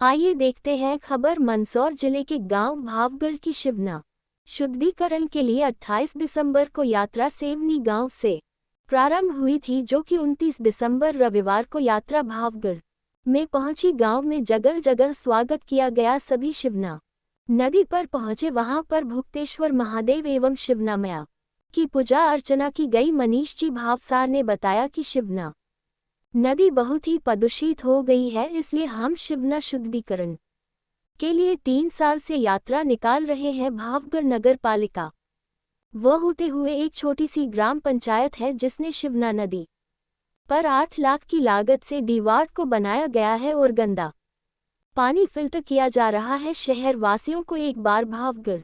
आइए देखते हैं खबर। मंदसौर जिले के गांव भावगढ़ की शिवना शुद्धिकरण के लिए 28 दिसंबर को यात्रा सेवनी गांव से प्रारंभ हुई थी, जो कि 29 दिसंबर रविवार को यात्रा भावगढ़ में पहुंची। गांव में जगह जगह स्वागत किया गया। सभी शिवना नदी पर पहुंचे। वहां पर भुक्तेश्वर महादेव एवं शिवना मैया की पूजा अर्चना की गई। मनीष जी भावसार ने बताया कि शिवना नदी बहुत ही प्रदूषित हो गई है, इसलिए हम शिवना शुद्धिकरण के लिए 3 साल से यात्रा निकाल रहे हैं। भावगढ़ नगर पालिका वो होते हुए एक छोटी सी ग्राम पंचायत है, जिसने शिवना नदी पर 8 लाख की लागत से डीवार्ड को बनाया गया है और गंदा पानी फिल्टर किया जा रहा है। शहर वासियों को एक बार भावगढ़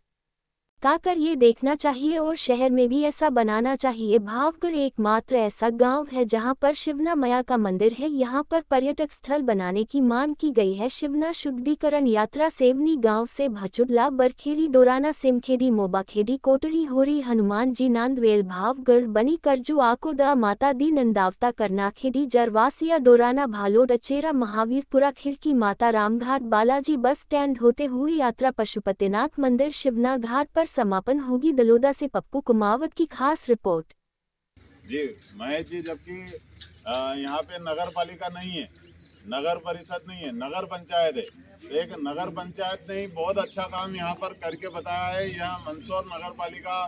का कर ये देखना चाहिए और शहर में भी ऐसा बनाना चाहिए। भावगढ़ एकमात्र ऐसा गांव है जहां पर शिवना मैया का मंदिर है। यहां पर पर्यटक स्थल बनाने की मांग की गई है। शिवना शुद्धिकरण यात्रा सेवनी गांव से भचुरला, बरखेड़ी, डोराना, सिमखेड़ी, मोबाखेड़ी, कोटरी, होरी, हनुमान जी, नांदवेल, भावगढ़, बनी, करजू, आकोदा, माता दी, नंदावता, करनाखेड़ी, जरवासिया, डोराना, भालोड, अचेरा, महावीरपुरा, खिड़की, माता रामघाट, बालाजी बस स्टैंड होते हुए यात्रा पशुपतिनाथ मंदिर शिवना घाट पर समापन होगी। दलोदा से पप्पू कुमावत की खास रिपोर्ट। जी महेश जी, जबकि यहाँ पे नगर पालिका नहीं है, नगर परिषद नहीं है, नगर पंचायत है। तो एक नगर पंचायत ने ही बहुत अच्छा काम यहाँ पर करके बताया है। यहाँ मंदसौर नगर पालिका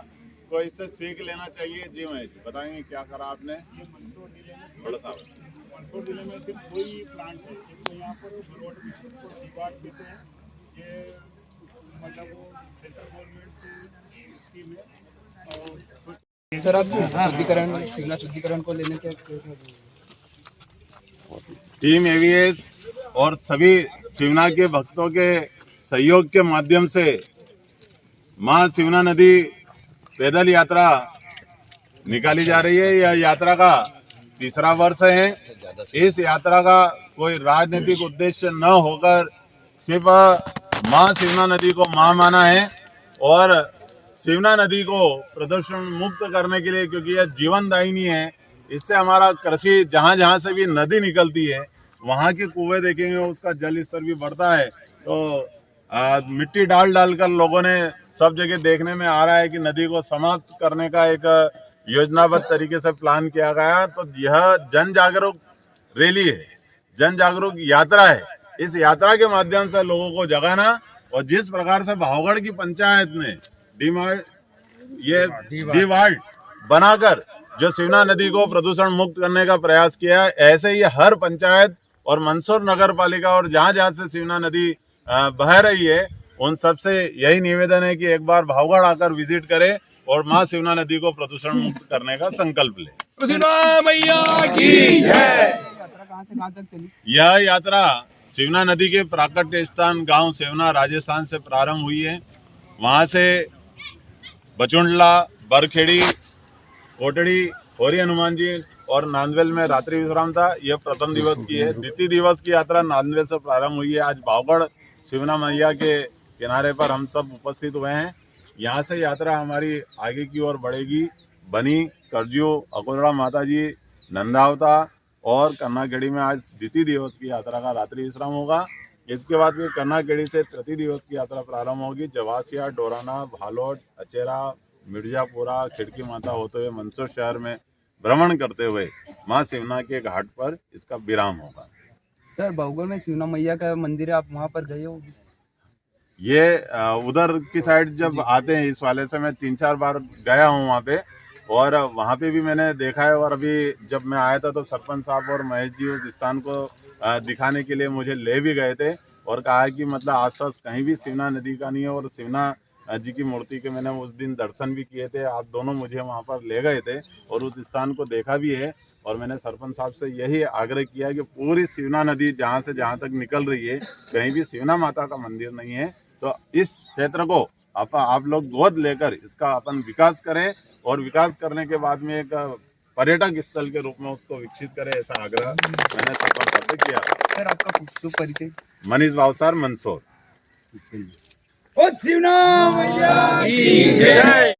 को इससे सीख लेना चाहिए। जी महेश जी बताएंगे क्या करा आपने? थोड़ा सा मंदसौर जिले में सिर्फ कोई प्लांट है, तो यहाँ पर रोड में डिवाइड देते हैं। ये मतलब वो सेंट्रल गवर्नमेंट की स्कीम है। सर, आप शुद्धिकरण शिवना शुद्धिकरण को लेने के टीम एवीएस और सभी शिवना के भक्तों के सहयोग के माध्यम से मां शिवना नदी पैदल यात्रा निकाली जा रही है। यह यात्रा का तीसरा वर्ष है। इस यात्रा का कोई राजनीतिक उद्देश्य न होकर सिर्फ मां शिवना नदी को मां माना है और शिवना नदी को प्रदूषण मुक्त करने के लिए, क्योंकि यह जीवनदायिनी है। इससे हमारा कृषि जहाँ जहाँ से भी नदी निकलती है वहाँ के कुएं देखेंगे, उसका जल स्तर भी बढ़ता है। तो मिट्टी डाल डालकर लोगों ने सब जगह देखने में आ रहा है कि नदी को समाप्त करने का एक योजनाबद्ध तरीके से प्लान किया गया। तो यह जन जागरूक रैली है, जन जागरूक यात्रा है। इस यात्रा के माध्यम से लोगों को जगाना, और जिस प्रकार से भावगढ़ की पंचायत ने डीवार्ड बनाकर जो शिवना नदी को प्रदूषण मुक्त करने का प्रयास किया है, ऐसे ही हर पंचायत और मंदसौर नगर पालिका और जहाँ जहाँ से शिवना नदी बह रही है, उन सबसे यही निवेदन है कि एक बार भावगढ़ आकर विजिट करें और मां शिवना नदी को प्रदूषण मुक्त करने का संकल्प ले। शिवना मैया की जय। यात्रा कहाँ से कहाँ तक चली? यह यात्रा शिवना नदी के प्राकट्य स्थान गांव सेवना राजस्थान से प्रारंभ हुई है। वहां से बचुंडला, बरखेड़ी, कोटड़ी, होरी, हनुमान जी और नांदवेल में रात्रि विश्राम था। यह प्रथम दिवस की है। द्वितीय दिवस की यात्रा नांदवेल से प्रारंभ हुई है। आज भावगढ़ शिवना मैया के किनारे पर हम सब उपस्थित हुए हैं। यहाँ से यात्रा हमारी आगे की ओर बढ़ेगी। बनी, करजू, अकोदड़ा माता जी, नंदावता और करनाखेड़ी में आज द्वितीय दिवस की यात्रा का रात्रि विश्राम होगा। इसके बाद फिर करनाखेड़ी से तृतीय दिवस की यात्रा प्रारंभ होगी। जवासिया, डोराना, भालोड, अचेरा, मिर्जापुरा, खिड़की माता होते हुए मंदसौर शहर में भ्रमण करते हुए मां शिवना के घाट पर इसका विराम होगा। सर, भावगढ़ में शिवना मैया का मंदिर है, आप वहाँ पर गए हो? ये उधर की साइड जब आते हैं, इस वाले से मैं 3-4 बार गया हूँ वहाँ पे, और वहाँ पे भी मैंने देखा है। और अभी जब मैं आया था तो सरपंच साहब और महेश जी उस स्थान को दिखाने के लिए मुझे ले भी गए थे और कहा कि मतलब आसपास कहीं भी शिवना नदी का नहीं है। और शिवना जी की मूर्ति के मैंने उस दिन दर्शन भी किए थे। आप दोनों मुझे वहाँ पर ले गए थे और उस स्थान को देखा भी है। और मैंने सरपंच साहब से यही आग्रह किया कि पूरी शिवना नदी जहाँ से जहाँ तक निकल रही है, कहीं भी शिवना माता का मंदिर नहीं है। तो इस क्षेत्र को आप लोग गोद लेकर इसका अपन विकास करें और विकास करने के बाद में एक पर्यटक स्थल के रूप में उसको विकसित करें, ऐसा आग्रह मैंने सरपंच साहब से किया। सर, आपका शुभ परिचय? मनीष भावसार, मंदसौर। शिवना मैया की जय।